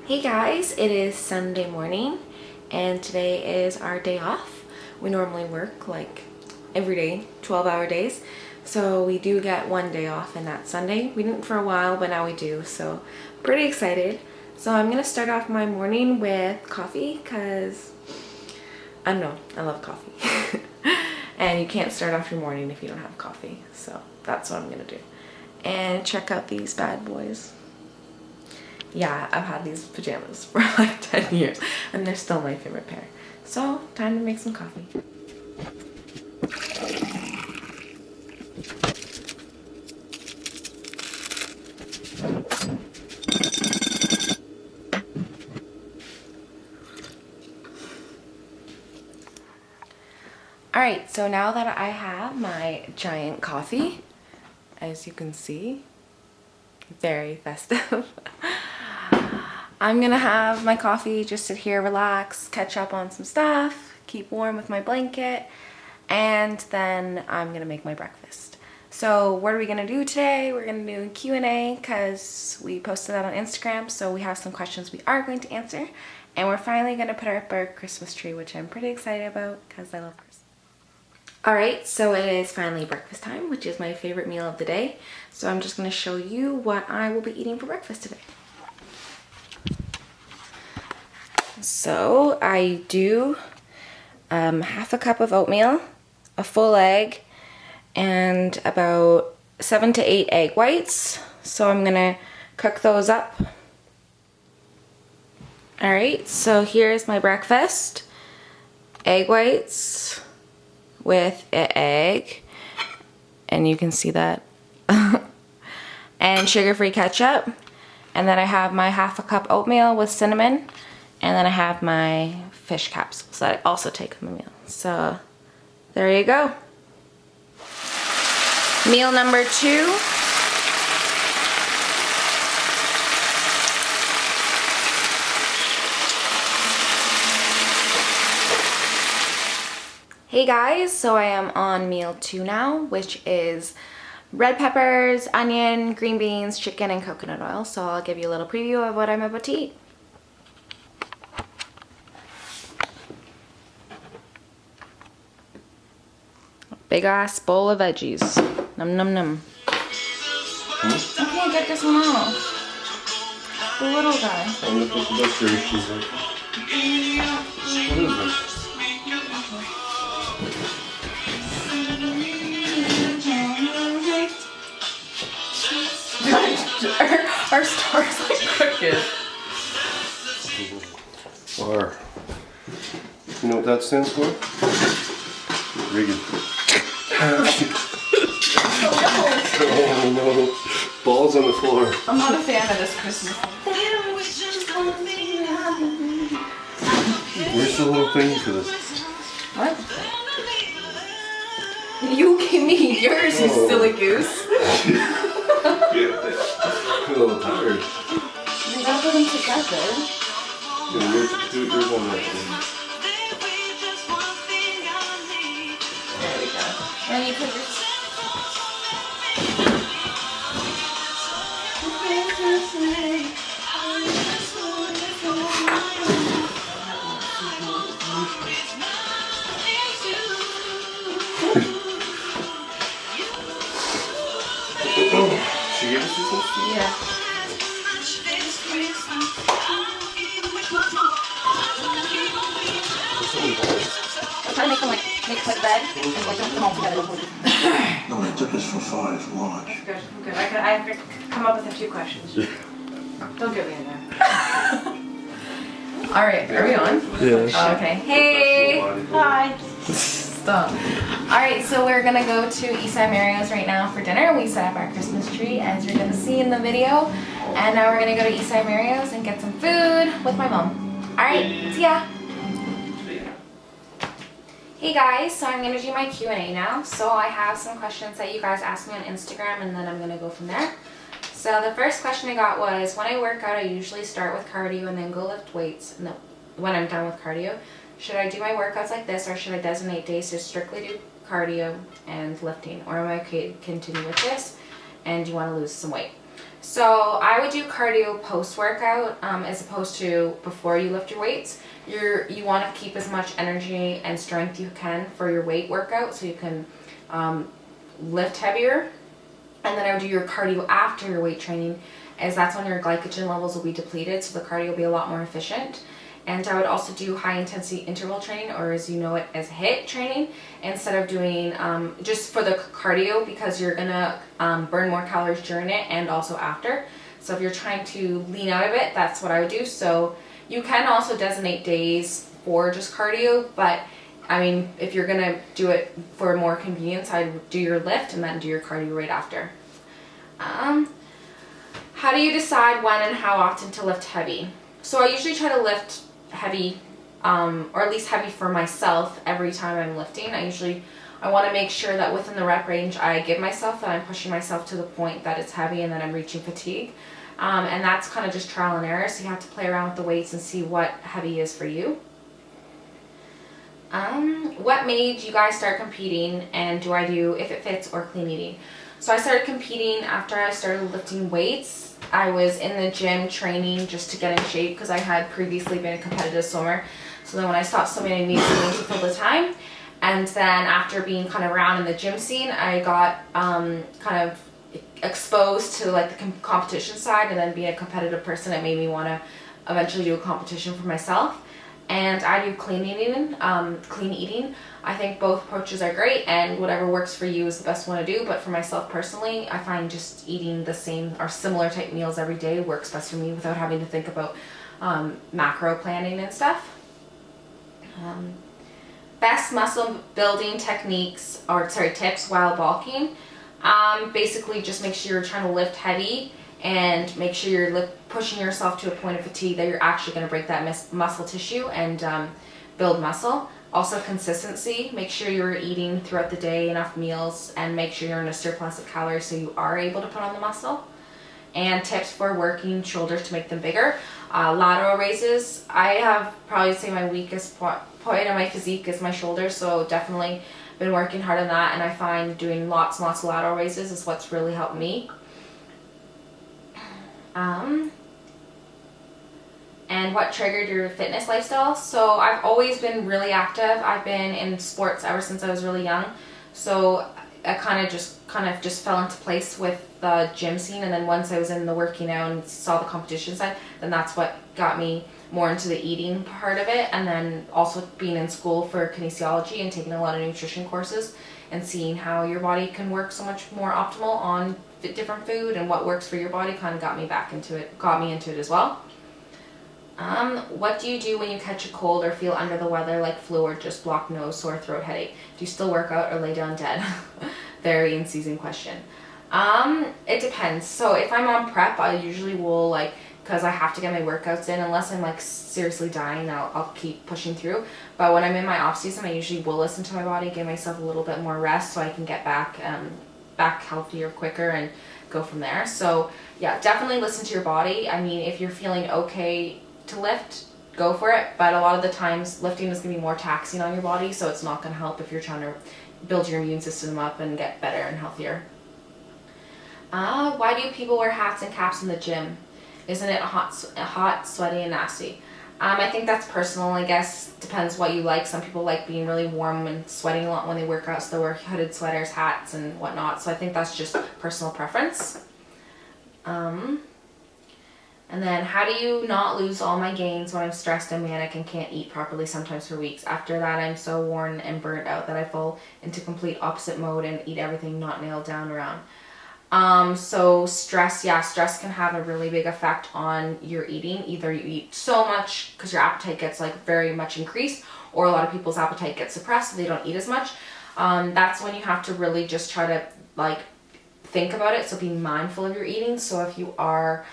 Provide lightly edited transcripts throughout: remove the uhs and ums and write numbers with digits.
Hey guys, it is Sunday morning and today is our day off. We normally work like every day, 12-hour days. So we do get one day off and that's Sunday. We didn't for a while, but now we do. So pretty excited. So I'm gonna start off my morning with coffee because I don't know, I love coffee. And you can't start off your morning if you don't have coffee. So that's what I'm gonna do. And check out these bad boys. Yeah, I've had these pajamas for like 10 years and they're still my favorite pair. So, time to make some coffee. Alright, so now that I have my giant coffee, as you can see, very festive. I'm gonna have my coffee, just sit here, relax, catch up on some stuff, keep warm with my blanket, and then I'm gonna make my breakfast. So what are we gonna do today? We're gonna do a Q&A because we posted that on Instagram, so we have some questions we are going to answer, and we're finally gonna put up our Christmas tree, which I'm pretty excited about because I love Christmas. Alright, so it is finally breakfast time, which is my favorite meal of the day. So I'm just gonna show you what I will be eating for breakfast today. So I do half a cup of oatmeal, a full egg, and about 7 to 8 egg whites. So I'm gonna cook those up. Alright, so here's my breakfast. Egg whites with an egg, and you can see that. And sugar-free ketchup. And then I have my half a cup oatmeal with cinnamon. And then I have my fish capsules that I also take in the meal. So there you go. Meal number 2. Hey guys, so I am on meal 2 now, which is red peppers, onion, green beans, chicken, and coconut oil. So I'll give you a little preview of what I'm about to eat. Big ass bowl of veggies. Num num num. I can't get this one off. The little guy. What is this? Our store's like crooked. R. You know what that stands for? Regan. Oh no. Balls on the floor. I'm not a fan of this Christmas. Where's the little thing for this? What? You give me yours, you silly goose. I'm a little tired. You gotta put them together. Yeah, do yours on that thing. There we go. And you put your... She gave us some? Yeah. I'm trying to make them like red, and like don't come all together. No, it took us for 5 March. Good, I'm good. I have to come up with a few questions. Don't get me in there. Alright, are we on? Yeah. Oh, okay. Hey! Hi! Stop. Alright, so we're gonna go to Eastside Mario's right now for dinner. We set up our Christmas tree, as you're gonna see in the video. And now we're gonna go to Eastside Mario's and get some food with my mom. Alright, see ya! Hey guys, so I'm going to do my Q&A now. So I have some questions that you guys asked me on Instagram and then I'm going to go from there. So the first question I got was, when I work out I usually start with cardio and then go lift weights. And then when I'm done with cardio, should I do my workouts like this or should I designate days to strictly do cardio and lifting? Or am I okay to continue with this and do you want to lose some weight? So I would do cardio post-workout as opposed to before you lift your weights. You want to keep as much energy and strength you can for your weight workout so you can lift heavier. And then I would do your cardio after your weight training, as that's when your glycogen levels will be depleted, so the cardio will be a lot more efficient. And I would also do high intensity interval training, or as you know it as HIIT training, instead of doing just for the cardio, because you're gonna burn more calories during it and also after. So if you're trying to lean out of it, that's what I would do. So you can also designate days for just cardio, but I mean, if you're gonna do it for more convenience, I'd do your lift and then do your cardio right after. How do you decide when and how often to lift heavy? So I usually try to lift heavy, or at least heavy for myself every time I'm lifting. I want to make sure that within the rep range I give myself, that I'm pushing myself to the point that it's heavy and that I'm reaching fatigue. And that's kind of just trial and error, so you have to play around with the weights and see what heavy is for you. What made you guys start competing, and do I do if it fits or clean eating? So I started competing after I started lifting weights. I was in the gym training just to get in shape because I had previously been a competitive swimmer. So then when I stopped swimming, I needed something to fill the time. And then after being kind of around in the gym scene, I got kind of exposed to like the competition side, and then being a competitive person, it made me want to eventually do a competition for myself. And I do clean eating. I think both approaches are great, and whatever works for you is the best one to do. But for myself personally, I find just eating the same or similar type meals every day works best for me without having to think about macro planning and stuff. Best muscle building techniques, or tips while bulking. Basically just make sure you're trying to lift heavy and make sure you're pushing yourself to a point of fatigue that you're actually going to break that muscle tissue and build muscle. Also consistency, make sure you're eating throughout the day enough meals, and make sure you're in a surplus of calories so you are able to put on the muscle. And tips for working shoulders to make them bigger. Lateral raises, I have probably say my weakest point of my physique is my shoulders, so definitely been working hard on that, and I find doing lots and lots of lateral raises is what's really helped me. And what triggered your fitness lifestyle? So I've always been really active. I've been in sports ever since I was really young. So I kind of just fell into place with the gym scene, and then once I was in the working out and saw the competition side, then that's what got me more into the eating part of it. And then also being in school for kinesiology and taking a lot of nutrition courses and seeing how your body can work so much more optimal on different food and what works for your body kind of got me into it as well. What do you do when you catch a cold or feel under the weather, like flu or just blocked nose, sore throat, headache? Do you still work out or lay down dead? Very in-season question. It depends. So if I'm on prep, I usually will, because I have to get my workouts in, unless I'm seriously dying, I'll keep pushing through. But when I'm in my off season, I usually will listen to my body, give myself a little bit more rest so I can get back healthier quicker and go from there. So yeah, definitely listen to your body. I mean, if you're feeling okay to lift, go for it, but a lot of the times lifting is going to be more taxing on your body, so it's not going to help if you're trying to build your immune system up and get better and healthier. Why do people wear hats and caps in the gym? Isn't it hot, sweaty, and nasty? I think that's personal, I guess. Depends what you like. Some people like being really warm and sweating a lot when they work out, so they wear hooded sweaters, hats, and whatnot. So I think that's just personal preference. And then, how do you not lose all my gains when I'm stressed and manic and can't eat properly sometimes for weeks? After that, I'm so worn and burnt out that I fall into complete opposite mode and eat everything not nailed down around. So stress can have a really big effect on your eating. Either you eat so much because your appetite gets very much increased, or a lot of people's appetite gets suppressed so they don't eat as much. That's when you have to really just try to think about it. So be mindful of your eating. So if you are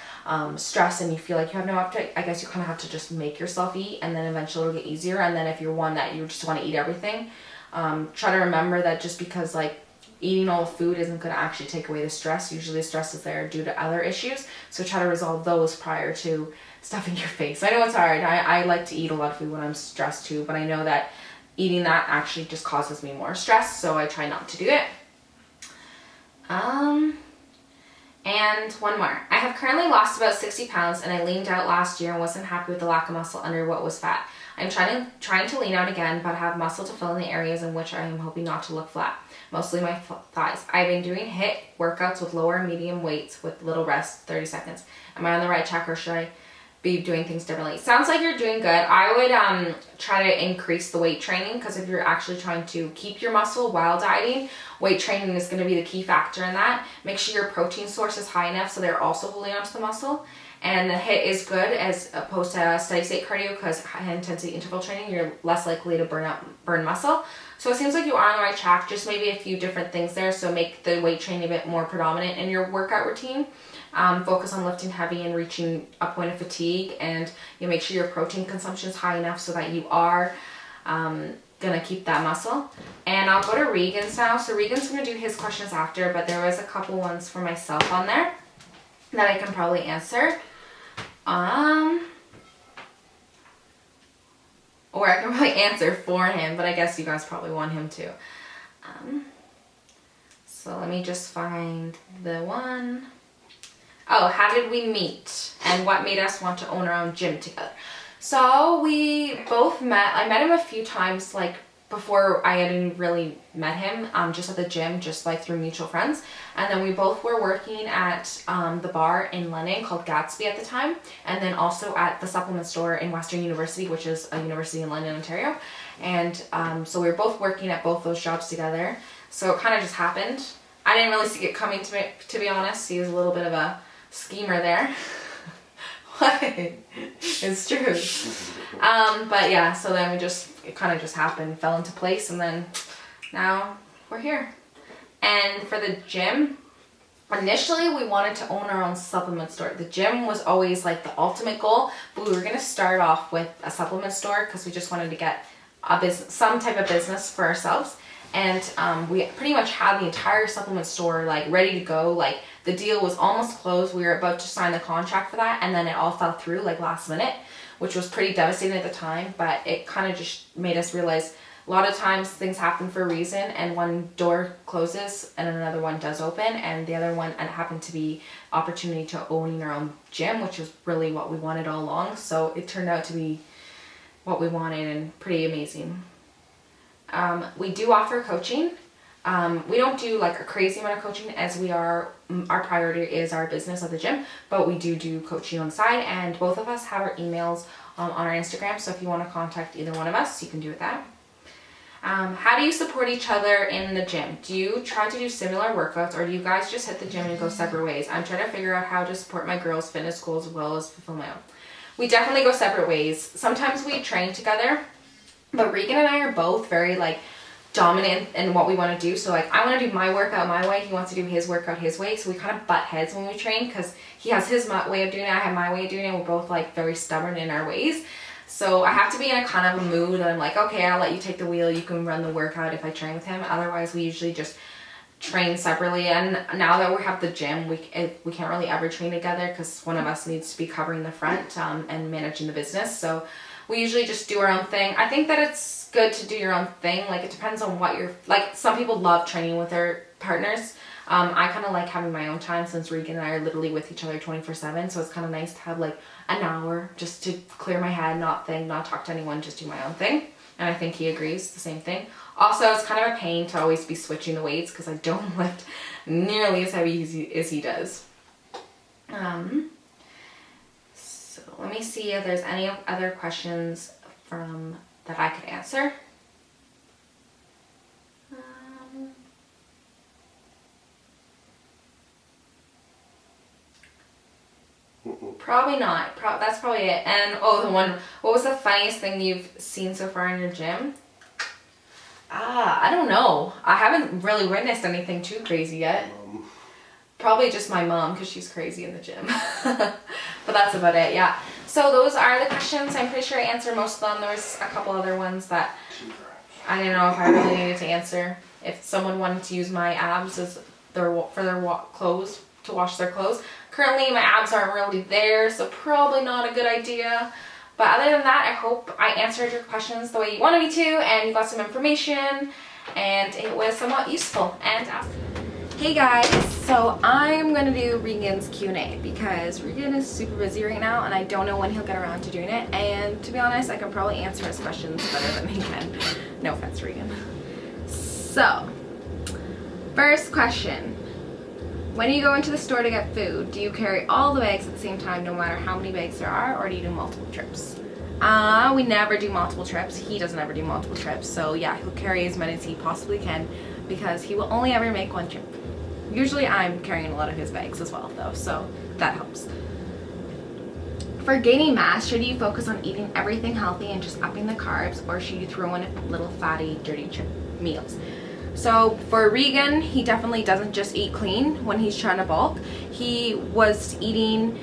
stressed and you feel like you have no appetite, I guess you kind of have to just make yourself eat, and then eventually it'll get easier. And then if you're one that you just want to eat everything, try to remember that just because eating all the food isn't going to actually take away the stress. Usually the stress is there due to other issues. So try to resolve those prior to stuffing your face. I know it's hard. I like to eat a lot of food when I'm stressed too, but I know that eating that actually just causes me more stress, so I try not to do it. And one more. I have currently lost about 60 pounds and I leaned out last year and wasn't happy with the lack of muscle under what was fat. I'm trying to lean out again, but have muscle to fill in the areas in which I am hoping not to look flat, mostly my thighs. I've been doing HIIT workouts with lower and medium weights with little rest, 30 seconds. Am I on the right track or should I be doing things differently? Sounds like you're doing good. I would try to increase the weight training, because if you're actually trying to keep your muscle while dieting, weight training is going to be the key factor in that. Make sure your protein source is high enough so they're also holding onto the muscle. And the HIIT is good as opposed to steady state cardio, because high intensity interval training, you're less likely to burn muscle. So it seems like you are on the right track, just maybe a few different things there. So make the weight training a bit more predominant in your workout routine. Focus on lifting heavy and reaching a point of fatigue, and you make sure your protein consumption is high enough so that you are gonna keep that muscle. And I'll go to Regan's now. So Regan's gonna do his questions after, but there was a couple ones for myself on there that I can probably answer. Or I can probably answer for him, but I guess you guys probably want him to. So let me just find the one. Oh, how did we meet and what made us want to own our own gym together? So we both met. I met him a few times, like before I hadn't really met him, just at the gym, just like through mutual friends. And then we both were working at the bar in London called Gatsby at the time, and then also at the supplement store in Western University, which is a university in London, Ontario. And so we were both working at both those jobs together. So it kind of just happened. I didn't really see it coming, to be honest. He was a little bit of a schemer there. What? It's true. But yeah, so then it kind of just happened, fell into place, and then now we're here. And for the gym, initially we wanted to own our own supplement store. The gym was always like the ultimate goal, but we were going to start off with a supplement store because we just wanted to get some type of business for ourselves. And we pretty much had the entire supplement store like ready to go. Like the deal was almost closed. We were about to sign the contract for that, and then it all fell through like last minute, which was pretty devastating at the time. But it kind of just made us realize a lot of times things happen for a reason, and one door closes and another one does open, and the other one happened to be opportunity to owning our own gym, which was really what we wanted all along. So it turned out to be what we wanted and pretty amazing. We do offer coaching. We don't do like a crazy amount of coaching, as our priority is our business at the gym, but we do coaching on the side, and both of us have our emails on our Instagram. So if you want to contact either one of us, you can do that. How do you support each other in the gym? Do you try to do similar workouts, or do you guys just hit the gym and go separate ways? I'm trying to figure out how to support my girls' fitness goals as well as fulfill my own. We definitely go separate ways. Sometimes we train together, but Regan and I are both very like dominant in what we want to do. So like I want to do my workout my way, he wants to do his workout his way. So we kind of butt heads when we train, because he has his way of doing it, I have my way of doing it. We're both like very stubborn in our ways. So I have to be in a kind of a mood that I'm like, okay, I'll let you take the wheel, you can run the workout if I train with him. Otherwise we usually just train separately. And now that we have the gym, we can't really ever train together, because one of us needs to be covering the front and managing the business. So we usually just do our own thing. I think that it's good to do your own thing. Like it depends on what you're like. Some people love training with their partners. I kind of like having my own time, since Regan and I are literally with each other 24/7. So it's kind of nice to have like an hour just to clear my head, not talk to anyone, just do my own thing. And I think he agrees, the same thing. Also, it's kind of a pain to always be switching the weights, because I don't lift nearly as heavy as he does. So let me see if there's any other questions that I could answer. Probably not. That's probably it. And the one, what was the funniest thing you've seen so far in your gym? I don't know. I haven't really witnessed anything too crazy yet. Probably just my mom, because she's crazy in the gym. But that's about it, yeah. So those are the questions. I'm pretty sure I answered most of them. There was a couple other ones that I didn't know if I really needed to answer. If someone wanted to use my abs as for their clothes, to wash their clothes. Currently my abs aren't really there, so probably not a good idea. But other than that, I hope I answered your questions the way you wanted me to, and you got some information, and it was somewhat useful. And Hey guys, so I'm gonna do Regan's Q&A because Regan is super busy right now and I don't know when he'll get around to doing it, and to be honest, I can probably answer his questions better than he can. No offense, Regan. So, first question. When you go into the store to get food, do you carry all the bags at the same time no matter how many bags there are, or do you do multiple trips? We never do multiple trips. He doesn't ever do multiple trips, so yeah, he'll carry as many as he possibly can because he will only ever make one trip. Usually I'm carrying a lot of his bags as well though, so that helps. For gaining mass, should you focus on eating everything healthy and just upping the carbs, or should you throw in little fatty, dirty meals? So for Regan, he definitely doesn't just eat clean when he's trying to bulk. He was eating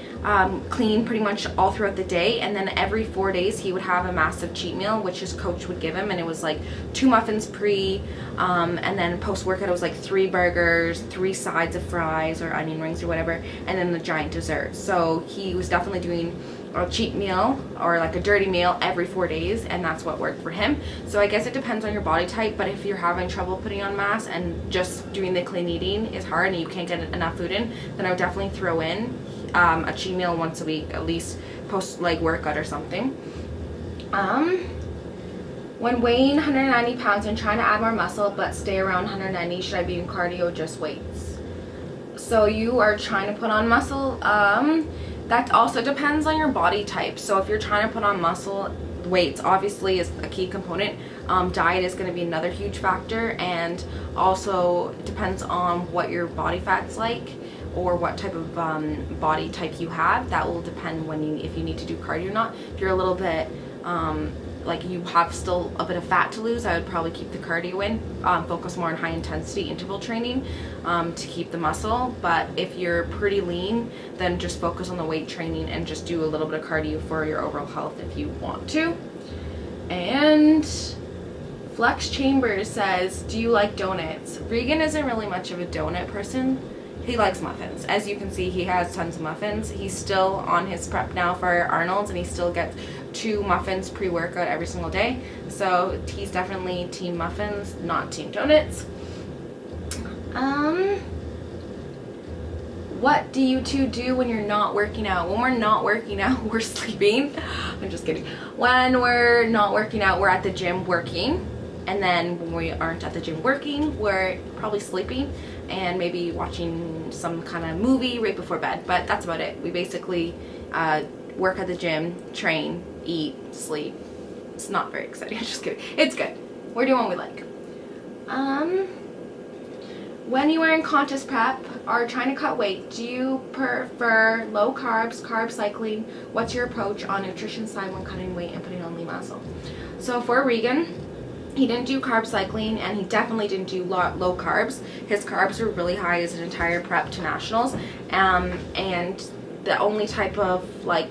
clean pretty much all throughout the day, and then every 4 days he would have a massive cheat meal, which his coach would give him, and it was like 2 muffins pre, and then post-workout it was like 3 burgers, 3 sides of fries or onion rings or whatever, and then the giant dessert. So he was definitely doing a cheat meal or like a dirty meal every 4 days, and that's what worked for him. So I guess it depends on your body type, but if you're having trouble putting on mass and just doing the clean eating is hard and you can't get enough food in, then I would definitely throw in a cheat meal once a week, at least post like workout or something. When weighing 190 pounds and trying to add more muscle but stay around 190, should I be in cardio or just weights? So you are trying to put on muscle, that also depends on your body type. So if you're trying to put on muscle, weights obviously is a key component. Diet is going to be another huge factor, and also depends on what your body fat's like or what type of body type you have. That will depend if you need to do cardio or not. If you're a little bit like you have still a bit of fat to lose, I would probably keep the cardio in, focus more on high intensity interval training to keep the muscle. But if you're pretty lean, then just focus on the weight training and just do a little bit of cardio for your overall health if you want to. And Flex Chambers says, do you like donuts? Regan isn't really much of a donut person. He likes muffins. As you can see, he has tons of muffins. He's still on his prep now for Arnold's, and he still gets 2 muffins pre-workout every single day. So he's definitely team muffins, not team donuts. What do you two do when you're not working out? When we're not working out, we're sleeping. I'm just kidding. When we're not working out, we're at the gym working. And then when we aren't at the gym working, we're probably sleeping and maybe watching some kind of movie right before bed. But that's about it. We basically work at the gym, train, eat, sleep. It's not very exciting. Just kidding. It's good. We're doing what we like. When you are in contest prep or trying to cut weight, do you prefer low carbs, carb cycling? What's your approach on nutrition side when cutting weight and putting on lean muscle? So for Regan, he didn't do carb cycling, and he definitely didn't do low carbs. His carbs were really high his entire prep to nationals, and the only type of like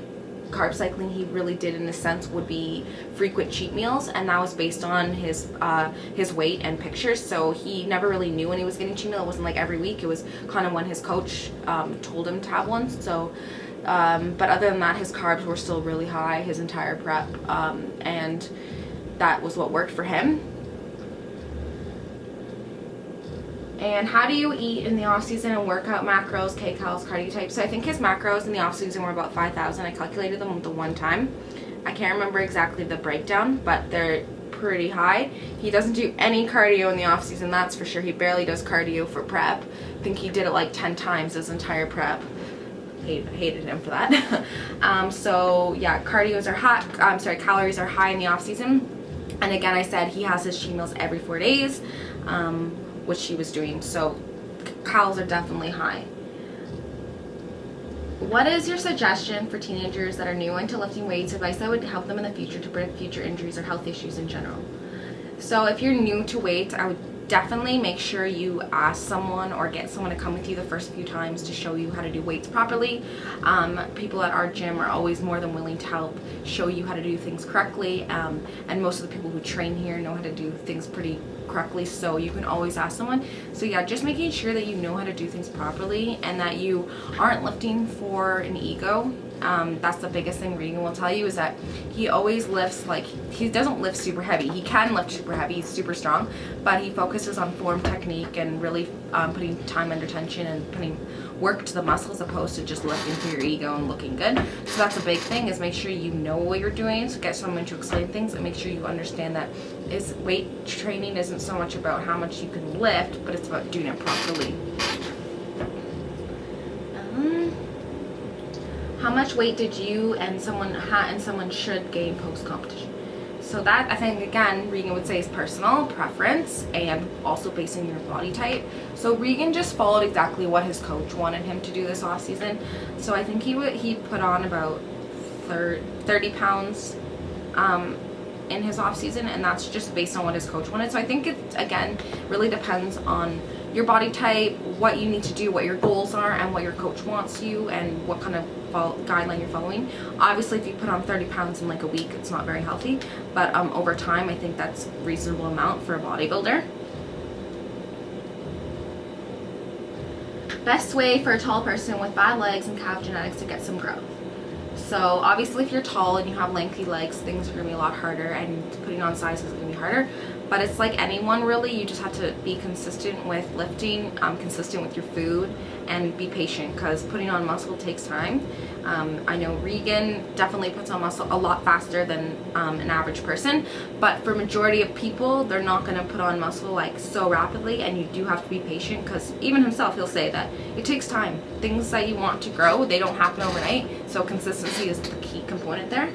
carb cycling he really did in a sense would be frequent cheat meals, and that was based on his weight and pictures. So he never really knew when he was getting cheat meal. It wasn't like every week. It was kind of when his coach told him to have one. So but other than that, his carbs were still really high his entire prep, and that was what worked for him. And how do you eat in the off season and workout macros, kcals, cardio type? So I think his macros in the off season were about 5,000. I calculated them the one time. I can't remember exactly the breakdown, but they're pretty high. He doesn't do any cardio in the off season, that's for sure. He barely does cardio for prep. I think he did it like 10 times his entire prep. Hated him for that. So yeah, calories are high in the off season. And again, I said he has his cheat meals every 4 days, which he was doing. So calories are definitely high. What is your suggestion for teenagers that are new into lifting weights, advice that would help them in the future to prevent future injuries or health issues in general? So if you're new to weights, I would definitely make sure you ask someone or get someone to come with you the first few times to show you how to do weights properly. People at our gym are always more than willing to help show you how to do things correctly, and most of the people who train here know how to do things pretty correctly, so you can always ask someone. So yeah, just making sure that you know how to do things properly and that you aren't lifting for an ego. That's the biggest thing Regan will tell you, is that he always lifts, like, he doesn't lift super heavy. He can lift super heavy, he's super strong, but he focuses on form, technique, and really putting time under tension and putting work to the muscle, as opposed to just lifting for your ego and looking good. So that's a big thing, is make sure you know what you're doing. So get someone to explain things, and make sure you understand that weight training isn't so much about how much you can lift, but it's about doing it properly. How much weight did you and someone should gain post-competition? So that, I think, again, Regan would say is personal preference and also based on your body type. So Regan just followed exactly what his coach wanted him to do this off season. So I think he put on about 30 pounds in his off season, and that's just based on what his coach wanted. So I think it, again, really depends on your body type, what you need to do, what your goals are, and what your coach wants you, and what kind of guideline you're following. Obviously, if you put on 30 pounds in like a week, it's not very healthy, but over time, I think that's a reasonable amount for a bodybuilder. Best way for a tall person with bad legs and calf genetics to get some growth. So obviously, if you're tall and you have lengthy legs, things are going to be a lot harder, and putting on size is going to be harder. But it's like anyone, really. You just have to be consistent with lifting, consistent with your food, and be patient, because putting on muscle takes time. I know Regan definitely puts on muscle a lot faster than an average person, but for majority of people, they're not going to put on muscle like so rapidly, and you do have to be patient, because even himself, he'll say that it takes time. Things that you want to grow, they don't happen overnight, so consistency is the key component there.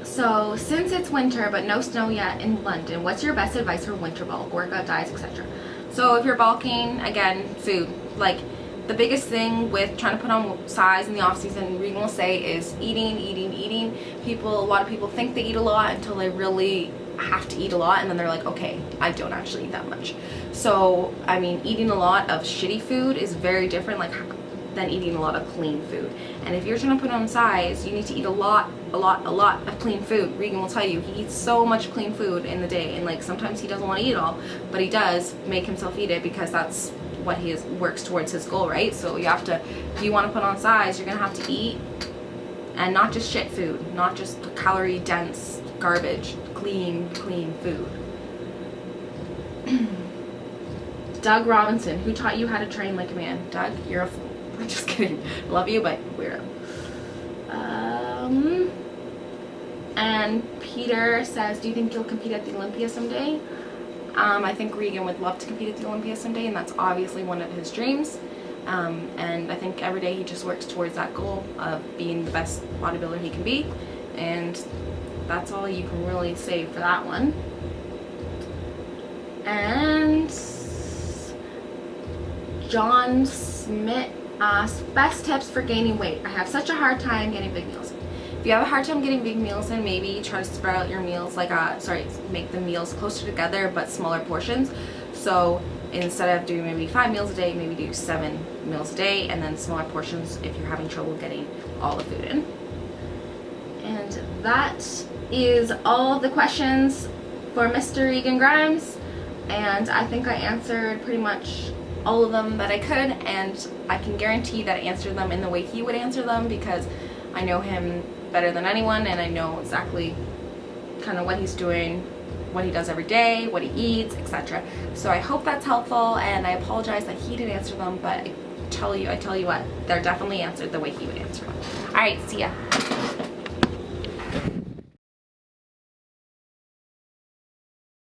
So, since it's winter but no snow yet in London, what's your best advice for winter bulk, workout, diets, etc.? So if you're bulking, again, food. Like, the biggest thing with trying to put on size in the off season, Regan will say, is eating. A lot of people think they eat a lot until they really have to eat a lot, and then they're like, okay, I don't actually eat that much. So, I mean, eating a lot of shitty food is very different, like, than eating a lot of clean food. And if you're trying to put on size, you need to eat a lot of clean food. Regan will tell you he eats so much clean food in the day, and like sometimes he doesn't want to eat it all, but he does make himself eat it, because that's what he works towards his goal, right? So you have to, if you want to put on size, you're gonna have to eat, and not just shit food, not just calorie dense garbage, clean food. Doug Robinson, who taught you how to train like a man? Doug, you're a fool. I'm just kidding. Love you, but weirdo. And Peter says, do you think you'll compete at the Olympia someday? I think Regan would love to compete at the Olympia someday, and that's obviously one of his dreams. And I think every day he just works towards that goal of being the best bodybuilder he can be. And that's all you can really say for that one. And John Smith asked, best tips for gaining weight. I have such a hard time getting big meals in. If you have a hard time getting big meals in, maybe try to spread out your meals, like make the meals closer together but smaller portions. So instead of doing maybe 5 meals a day, maybe do 7 meals a day, and then smaller portions if you're having trouble getting all the food in. And that is all of the questions for Mr. Regan Grimes, and I think I answered pretty much all of them that I could, and I can guarantee that I answered them in the way he would answer them, because I know him better than anyone, and I know exactly kind of what he's doing, what he does every day, what he eats, etc. So I hope that's helpful, and I apologize that he didn't answer them, but I tell you what, they're definitely answered the way he would answer them. Alright, see ya.